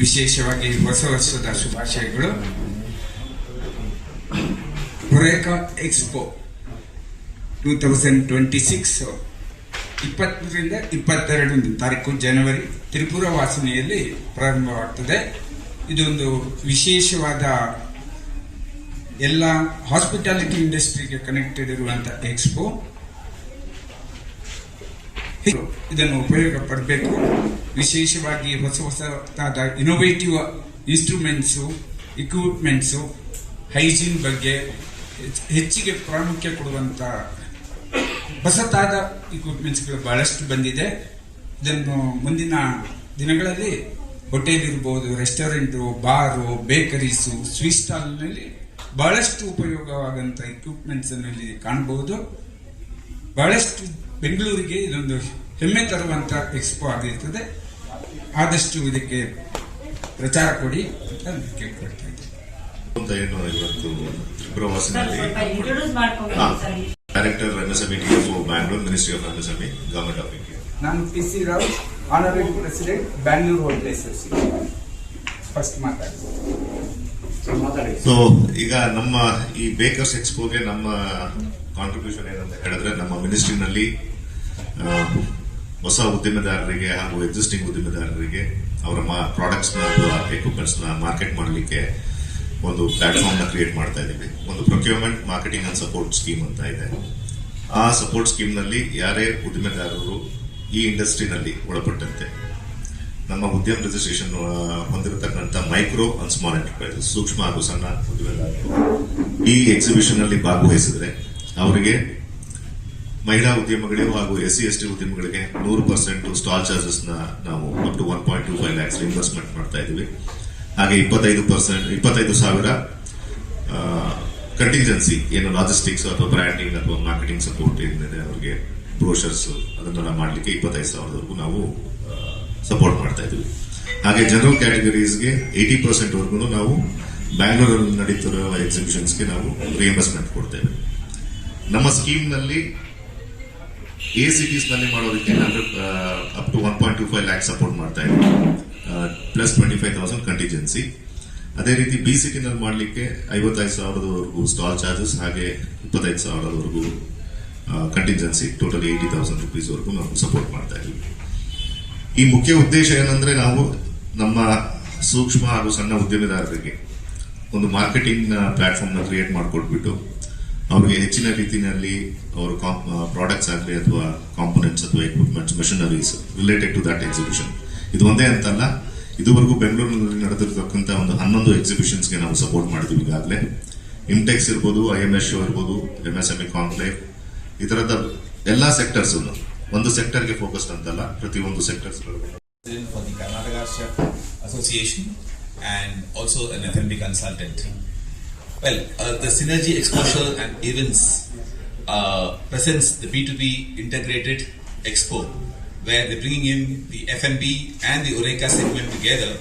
ವಿಶೇಷವಾಗಿ ಹೊಸ ವರ್ಷದ ಶುಭಾಶಯಗಳು. ಹೊರೇಕಾ ಎಕ್ಸ್ಪೋ 2026 20ರಿಂದ 22 ತಾರೀಕು ಜನವರಿ ತ್ರಿಪುರ ವಾಸನೆಯಲ್ಲಿ ಪ್ರಾರಂಭವಾಗ್ತದೆ. ಇದೊಂದು ವಿಶೇಷವಾದ ಎಲ್ಲ ಹಾಸ್ಪಿಟಾಲಿಟಿ ಇಂಡಸ್ಟ್ರಿಗೆ ಕನೆಕ್ಟೆಡ್ ಇರುವಂತಹ ಎಕ್ಸ್ಪೋ. ಇದನ್ನು ಉಪಯೋಗ ಪಡಬೇಕು. ವಿಶೇಷವಾಗಿ ಹೊಸದಾದ ಇನೋವೇಟಿವ್ ಇನ್ಸ್ಟ್ರೂಮೆಂಟ್ಸು, ಇಕ್ವಿಪ್ಮೆಂಟ್ಸು, ಹೈಜೀನ್ ಬಗ್ಗೆ ಹೆಚ್ಚಿಗೆ ಪ್ರಾಮುಖ್ಯ ಕೊಡುವಂಥ ಹೊಸತಾದ ಇಕ್ವಿಪ್ಮೆಂಟ್ಸ್ಗಳು ಬಹಳಷ್ಟು ಬಂದಿದೆ. ಇದನ್ನು ಮುಂದಿನ ದಿನಗಳಲ್ಲಿ ಹೋಟೆಲ್ ಇರ್ಬೋದು, ರೆಸ್ಟೋರೆಂಟು, ಬಾರು, ಬೇಕರೀಸು, ಸ್ವೀಟ್ ಸ್ಟಾಲ್ನಲ್ಲಿ ಬಹಳಷ್ಟು ಉಪಯೋಗವಾದಂಥ ಇಕ್ವಿಪ್ಮೆಂಟ್ಸ್ ಅನ್ನು ಇಲ್ಲಿ ಕಾಣಬಹುದು. ಬಹಳಷ್ಟು ಬೆಂಗಳೂರಿಗೆ ಇದೊಂದು ಹೆಮ್ಮೆ ತರುವಂತ ಎಕ್ಸ್ಪೋ ಆಗಿರ್ತದೆ. ಆದಷ್ಟು ಇದಕ್ಕೆ ಪ್ರಚಾರ ಕೊಡಿ ಅಂತ ಕೇಳ್ಕೊಳ್ತಾ ಇದ್ದೀನಿ. ಇವತ್ತು ತ್ರಿಪುರ ವಾಸನೆಯಲ್ಲಿ director MSME TFO Bangalore, ministry of MSME, government of India. ನಾನು PC Rao, honourable president, Bangalore hotel association. First ಮಾತಾಡಿ. ಸೊ ಈಗ ನಮ್ಮ ಈ ಬೇಕರ್ಸ್ ಎಕ್ಸ್ಪೋಗೆ ನಮ್ಮ ಕಾಂಟ್ರಿಬ್ಯೂಷನ್ ಏನಂತ ಹೇಳಿದ್ರೆ, ನಮ್ಮ ಮಿನಿಸ್ಟ್ರಿನಲ್ಲಿ ಹೊಸ ಉದ್ಯಮೆದಾರರಿಗೆ ಹಾಗೂ ಎಕ್ಸಿಸ್ಟಿಂಗ್ ಉದ್ಯಮೆದಾರರಿಗೆ ಅವರ ಪ್ರಾಡಕ್ಟ್ಸ್ ಅಥವಾ ಎಕ್ವಿಪ್ಮೆಂಟ್ಸ್ ನ ಮಾರ್ಕೆಟ್ ಮಾಡಲಿಕ್ಕೆ ಒಂದು ಪ್ಲಾಟ್ಫಾರ್ಮ್ ನ ಕ್ರಿಯೇಟ್ ಮಾಡ್ತಾ ಇದ್ದೀವಿ. ಒಂದು procurement, marketing and support scheme ಅಂತ ಇದೆ. ಆ ಸಪೋರ್ಟ್ ಸ್ಕೀಮ್ ನಲ್ಲಿ ಯಾರೇ ಉದ್ಯಮೆದಾರರು ಈ ಇಂಡಸ್ಟ್ರಿನಲ್ಲಿ ಒಳಪಟ್ಟಂತೆ ನಮ್ಮ ಉದ್ಯಮ ರಿಜಿಸ್ಟ್ರೇಷನ್ ಹೊಂದಿರತಕ್ಕಂಥ ಮೈಕ್ರೋ ಅಂಡ್ ಸ್ಮಾಲ್ ಎಂಟರ್ಪ್ರೈಸಸ್, ಸೂಕ್ಷ್ಮ ಹಾಗೂ ಸಣ್ಣ ಉದ್ಯಮೆದಾರರು ಈ ಎಕ್ಸಿಬಿಷನ್ ನಲ್ಲಿ ಭಾಗವಹಿಸಿದ್ರೆ ಅವರಿಗೆ ಮಹಿಳಾ ಉದ್ಯಮಗಳಿಗೂ ಹಾಗೂ SC/ST ಉದ್ಯಮಗಳಿಗೆ 100% ಸ್ಟಾಲ್ ಚಾರ್ಜಸ್ ನಾವು ಅಪ್ ಟು 1.25 lakhs ಇನ್ವೆಸ್ಟ್ಮೆಂಟ್ ಮಾಡ್ತಾ ಇದ್ದೀವಿ. ಹಾಗೆ 25,000 ಕಂಟಿಂಜೆನ್ಸಿ, ಏನು ಲಾಜಿಸ್ಟಿಕ್ಸ್ ಅಥವಾ ಬ್ರ್ಯಾಂಡಿಂಗ್ ಅಥವಾ ಮಾರ್ಕೆಟಿಂಗ್ ಸಪೋರ್ಟ್ ಏನಿದೆ ಅವರಿಗೆ ಬ್ರೋಷರ್ಸ್ ಅದನ್ನೆಲ್ಲ ಮಾಡಲಿಕ್ಕೆ 25,000ವರೆಗೂ ನಾವು ಸಪೋರ್ಟ್ ಮಾಡ್ತಾ ಇದ್ದೀವಿ. ಹಾಗೆ ಜನರಲ್ ಕ್ಯಾಟಗರೀಸ್ಗೆ 80% ವರೆಗೂ ನಾವು ಬ್ಯಾಂಗ್ಳೂರಲ್ಲಿ ನಡೀತಿರೋ ಎಕ್ಸಿಬಿಷನ್ಸ್ಗೆ ನಾವು ರಿಇಂಬರ್ಸ್ಮೆಂಟ್ ಕೊಡ್ತೇವೆ. ನಮ್ಮ ಸ್ಕೀಮ್ ನಲ್ಲಿ ಸಿಟೀಸ್ ನಲ್ಲಿ ಮಾಡೋದಕ್ಕೆ ಅಪ್ ಟು 1.25 lakhs ಸಪೋರ್ಟ್ ಮಾಡ್ತಾ ಇದ್ದೀವಿ, ಪ್ಲಸ್ 25,000 ಕಂಟಿಜೆನ್ಸಿ. ಅದೇ ರೀತಿ B ಸಿಟಿನಲ್ಲಿ ಮಾಡಲಿಕ್ಕೆ 55,000ವರೆಗೂ ಸ್ಟಾಲ್ ಚಾರ್ಜಸ್, ಹಾಗೆ 25,000ವರೆಗೂ ಕಂಟಿಜೆನ್ಸಿ, ಟೋಟಲ್ 80,000 rupees ವರೆಗೂ ನಾವು ಸಪೋರ್ಟ್ ಮಾಡ್ತಾ ಇದ್ದೀವಿ. ಈ ಮುಖ್ಯ ಉದ್ದೇಶ ಏನಂದ್ರೆ, ನಾವು ನಮ್ಮ ಸೂಕ್ಷ್ಮ ಹಾಗೂ ಸಣ್ಣ ಉದ್ಯಮೆದಾರರಿಗೆ ಒಂದು ಮಾರ್ಕೆಟಿಂಗ್ ಪ್ಲಾಟ್ಫಾರ್ಮ್ ನ ಕ್ರಿಯೇಟ್ ಮಾಡಿಕೊಟ್ಬಿಟ್ಟು ಅವರಿಗೆ ಹೆಚ್ಚಿನ ರೀತಿಯಲ್ಲಿ ಅವರು ಪ್ರಾಡಕ್ಟ್ಸ್ ಆಗಲಿ ಅಥವಾ ಕಾಂಪೋನೆಂಟ್ಸ್ ಅಥವಾ equipments, machineries related to that exhibition. ಇದು ಒಂದೇ ಅಂತಲ್ಲ, ಇದುವರೆಗೂ ಬೆಂಗಳೂರಿನಲ್ಲಿ ನಡೆದಿರತಕ್ಕಂಥ ಒಂದು 11 ಎಕ್ಸಿಬಿಷನ್ಸ್ಗೆ ನಾವು ಸಪೋರ್ಟ್ ಮಾಡಿದ್ವಿ ಈಗಾಗಲೇ. ಇಂಟೆಕ್ಸ್ ಇರ್ಬೋದು, IMS ಶೋ ಇರ್ಬೋದು, MSME ಕಾನ್ಕ್ಲೇವ್, ಈ ತರದ ಎಲ್ಲಾ ಸೆಕ್ಟರ್ಸ್, ಒಂದು ಸೆಕ್ಟರ್ಗೆ ಫೋಕಸ್ಡ್ ಅಂತಲ್ಲ, ಪ್ರತಿಯೊಂದು sectors. For the Karnataka Chef Association and also an F&B consultant. Well, the Synergy Exposure and Events presents the B2B integrated expo, where they're bringing in the F&B and the Horeca segment together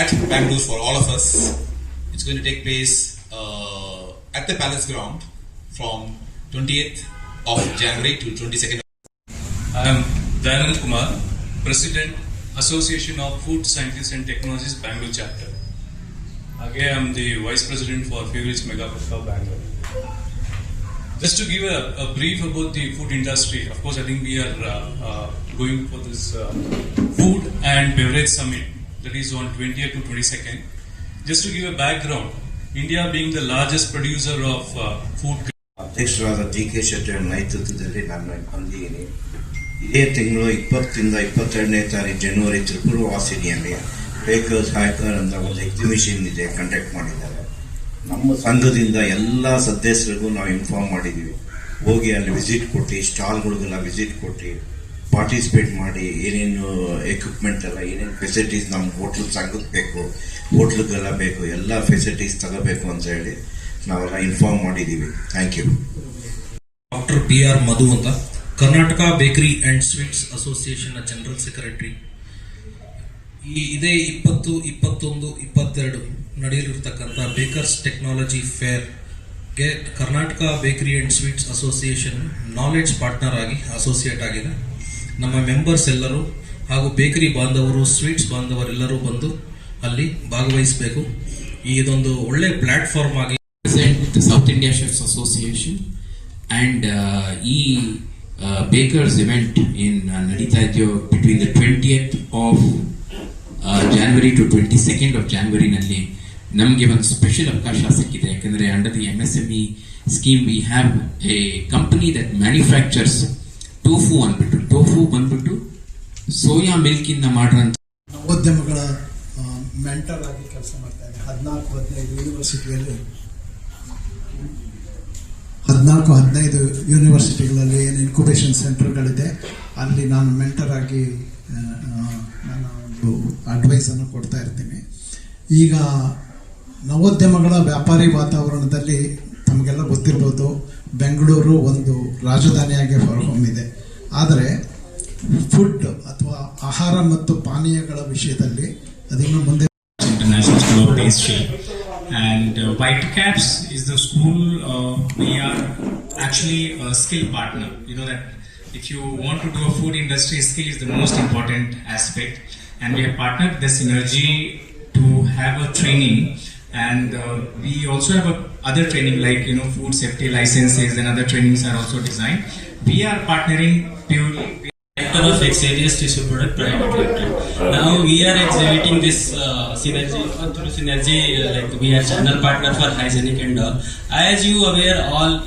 at Bangalore for all of us. It's going to take place at the Palace Ground from 28th of January to 22nd. I am Dayanand Kumar, President, Association of Food Scientists and Technologists, Bangalore chapter. Again, I am the Vice President for Feverish Mega Food Bangalore. Just to give a brief about the food industry, of course, I think we are going for this Food and Beverage Summit that is on 20th to 22nd. Just to give a background, India being the largest producer of food. ಅಧ್ಯಕ್ಷರಾದ DK Shetty ನೇತೃತ್ವದಲ್ಲಿ ನಾನು ಬಂದಿದ್ದೀನಿ. ಇದೇ ತಿಂಗಳು 20ರಿಂದ 22ನೇ ತಾರೀಕು ಜನವರಿ Tripura ವಾಸಿನಿಯಲ್ಲಿ bakers hacker ಅಂತ ಒಂದು exhibition ಇದೆ, ಕಂಡಕ್ಟ್ ಮಾಡಿದ್ದಾರೆ. ನಮ್ಮ ಸಂಘದಿಂದ ಎಲ್ಲ ಸದಸ್ಯರಿಗೂ ನಾವು ಇನ್ಫಾರ್ಮ್ ಮಾಡಿದ್ದೀವಿ. ಹೋಗಿ ಅಲ್ಲಿ ವಿಸಿಟ್ ಕೊಟ್ಟು, ಸ್ಟಾಲ್ಗಳಿಗೆಲ್ಲ ವಿಸಿಟ್ ಕೊಟ್ಟು ಪಾರ್ಟಿಸಿಪೇಟ್ ಮಾಡಿ, ಏನೇನು ಎಕ್ವಿಪ್ಮೆಂಟ್ ಎಲ್ಲ, ಏನೇನು ಫೆಸಿಲಿಟೀಸ್ ನಮ್ಮ ಹೋಟ್ಲ್ ಸಂಘಕ್ಕೆ ಬೇಕು, ಹೋಟ್ಲಿಗೆಲ್ಲ ಬೇಕು, ಎಲ್ಲ ಫೆಸಿಲಿಟೀಸ್ ತಗೋಬೇಕು ಅಂತ ಹೇಳಿ ನಾವೆಲ್ಲ ಇನ್ಫಾರ್ಮ್ ಮಾಡಿದ್ದೀವಿ. Thank you. Doctor PR Madhu ಅಂತ, Karnataka bakery and sweets association general secretary. ಇದೇ 20, 21, 22 ನಡೆಯಲಿರ್ತಕ್ಕಂಥ bakers technology fair Karnataka bakery and sweets association knowledge partner ಆಗಿ ಅಸೋಸಿಯೇಟ್ ಆಗಿದೆ. ನಮ್ಮ ಮೆಂಬರ್ಸ್ ಎಲ್ಲರೂ ಹಾಗೂ ಬೇಕರಿ ಬಾಂಧವರು, ಸ್ವೀಟ್ಸ್ ಬಾಂಧವರೆಲ್ಲರೂ ಬಂದು ಅಲ್ಲಿ ಭಾಗವಹಿಸಬೇಕು. ಇದೊಂದು ಒಳ್ಳೆ ಪ್ಲಾಟ್ಫಾರ್ಮ್ ಆಗಿ the South India Chefs Association and Bakers event in Nadita between the 20th of January to 22nd of January ನಲ್ಲಿ ನಮಗೆ ಒಂದು ಸ್ಪೆಷಲ್ ಅವಕಾಶ ಸಿಕ್ಕಿದೆ. ಯಾಕಂದರೆ under the MSME scheme we have A company that manufacturers tofu ಬಂದ್ಬಿಟ್ಟು soya milk ಇಂದ ಮಾಡಿರೋಂಥ ನವೋದ್ಯಮಗಳ ಮೆಂಟರ್ ಆಗಿ ಕೆಲಸ ಮಾಡ್ತಾ ಇದ್ದೀನಿ. 14-15 ಯೂನಿವರ್ಸಿಟಿಗಳಲ್ಲಿ ಏನು ಇನ್ಕ್ಯುಬೇಷನ್ ಸೆಂಟರ್ಗಳಿದೆ ಅಲ್ಲಿ ನಾನು ಮೆಂಟರ್ ಆಗಿ ನನ್ನ ಒಂದು ಅಡ್ವೈಸನ್ನು ಕೊಡ್ತಾ ಇರ್ತೀನಿ. ಈಗ ನವೋದ್ಯಮಗಳ ವ್ಯಾಪಾರಿ ವಾತಾವರಣದಲ್ಲಿ ತಮಗೆಲ್ಲ ಗೊತ್ತಿರ್ಬೋದು, ಬೆಂಗಳೂರು ಒಂದು ರಾಜಧಾನಿಯಾಗಿ ಹೊರಹೊಮ್ಮಿದೆ. ಆದರೆ ಫುಡ್ ಅಥವಾ ಆಹಾರ ಮತ್ತು ಪಾನೀಯಗಳ ವಿಷಯದಲ್ಲಿ ಅದಿನ್ನು ಮುಂದೆ International School of Pastry, and Whitecaps is the school. We are actually a skill partner. You know that if you want to do a food industry, skill is the most important aspect, and we have partnered with the Synergy to have a training, and we also have other training like food safety licenses and other trainings are also designed. We are partnering purely. Director of Excellius Tissue Product Private Limited. Now we are exhibiting this synergy through synergy. Like we are channel partner for hygienic and all. As you aware,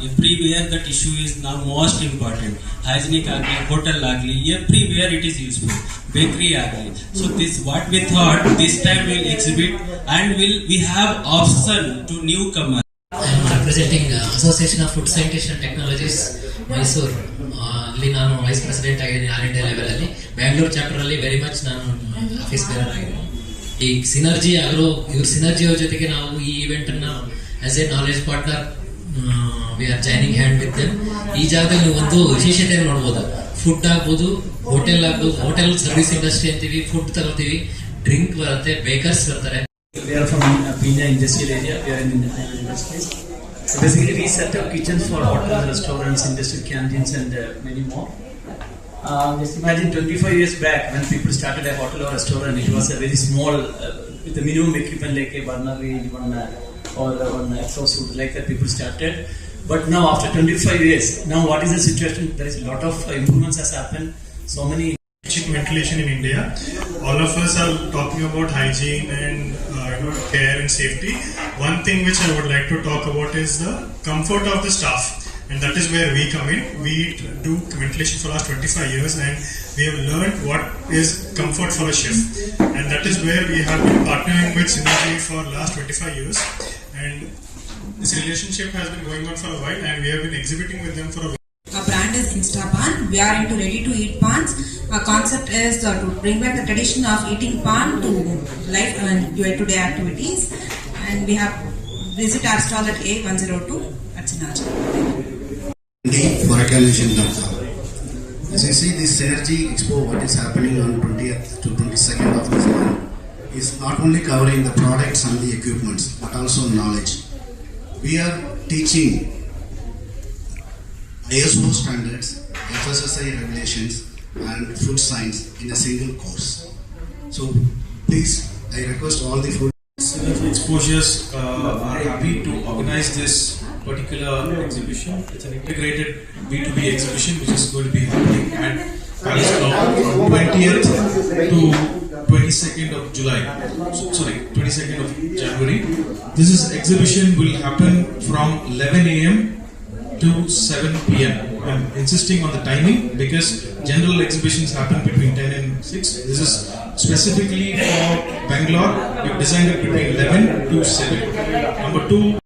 everywhere the tissue is now most important. Hygienic agli, hotel agli, everywhere it is useful. Bakery agli. So this what we thought this time we'll exhibit and we have option to newcomer. I am representing Association of Food Scientists and Technologies, Mysore. ಅಲ್ಲಿ ನಾನು vice president ಆಗಿದ್ದೀನಿ all India ಲೆವೆಲಲ್ಲಿ. ಬ್ಯಾಂಗ್ಳೂರ್ ಚಾಪ್ಟರಲ್ಲಿ very much ನಾನು office bearer ಆಗಿದ್ದೀನಿ. ಈ synergy ಸಿನರ್ಜಿಯವ್ರ ಜೊತೆಗೆ ನಾವು ಈ ಇವೆಂಟನ್ನು as a knowledge partner we are joining hand with them. ಈ ಜಾಗದಲ್ಲಿ ನೀವು ಒಂದು ವಿಶೇಷತೆ ನೋಡ್ಬೋದು. ಫುಡ್ ಆಗ್ಬೋದು, ಹೋಟೆಲ್ ಆಗ್ಬೋದು, ಹೋಟೆಲ್ ಸರ್ವಿಸ್ ಇಂಡಸ್ಟ್ರಿ ಅಂತೀವಿ, ಫುಡ್ ತಗೋತೀವಿ, ಡ್ರಿಂಕ್ ಬರುತ್ತೆ, ಬೇಕರ್ಸ್ ಬರ್ತಾರೆ. We are from Pina industrial area. We are in industries. So basically, we set up kitchens for hotels, restaurants, industrial canteens, and many more. Just imagine 25 years back when people started a hotel or restaurant, it was a very small, with the minimum equipment like a burner range, one exhaust hood, like that people started. But now, after 25 years, now what is the situation? There is a lot of improvements has happened. So many. Ventilation in India. All of us are talking about hygiene and care and safety. One thing which I would like to talk about is the comfort of the staff, and that is where we come in. We do ventilation for the last 25 years, and we have learned what is comfort for a chef, and that is where we have been partnering with Synergy for the last 25 years, and this relationship has been going on for a while, and we have been exhibiting with them for a while. Our brand is Instapan. We are into ready-to-eat pans. Our concept is to bring back the tradition of eating pan to life and day-to-day activities. And we have visit our stall at A102 at Sinaja. For recognition, as you see this Synergy Expo, what is happening on 20th to 22nd of this month is not only covering the products and the equipments, but also knowledge. We are teaching ISO standards, FSSAI regulations, and food science in a single course. So please, I request all the food Synergy Exposures are happy to organize this particular exhibition. It's an integrated B2B exhibition which is going to be happening at Palace Club from 20th to 22nd of July. 22nd of January. This exhibition will happen from 11 a.m. to 7 p.m. I'm insisting on the timing because general exhibitions happen between 10 and 6. This is specifically for Bangalore. We've designed it between 11 to 7. Number 2.